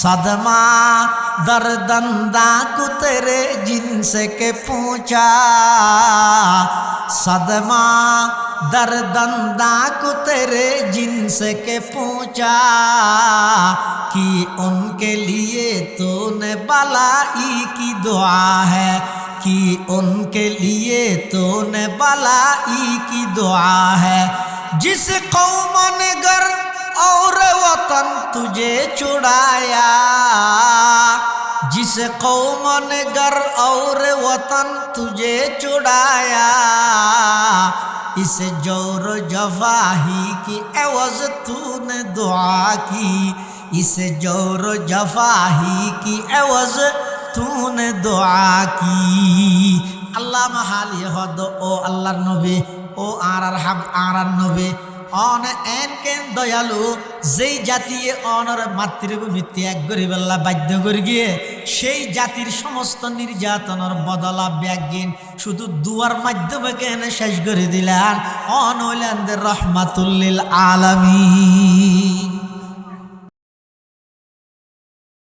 सदमा दर्दंदा को तेरे जिनसे के पूछा, सदमा दर्दंदा को तेरे जिनसे के पूछा कि उनके लिए तूने भलाई की दुआ है, कि उनके लिए तूने भलाई की दुआ है। जिस कौम ने घर और वतन तुझे छुड़ाया, जिस कौम ने घर और वतन तुझे छुड़ाया, इस जोर जफाही की एवज तूने दुआ की, इस जोर जफाही की एवज तूने दुआ की। अल्लाह महाली हद ओ अल्लाह नबी ओ आरार हाब आरार नबी অন এন কেন দয়ালু যেই জাতি অনর মাতৃভূমি ত্যাগ করি বেলা বাধ্য করে গিয়ে সেই জাতির সমস্ত নির্যাতনের বদলা ব্যাগিন শুধু দুয়ার মাধ্যমে কেন শেষ করে দিলেন অন হইলেন রহমাতুল লিল আলামিন।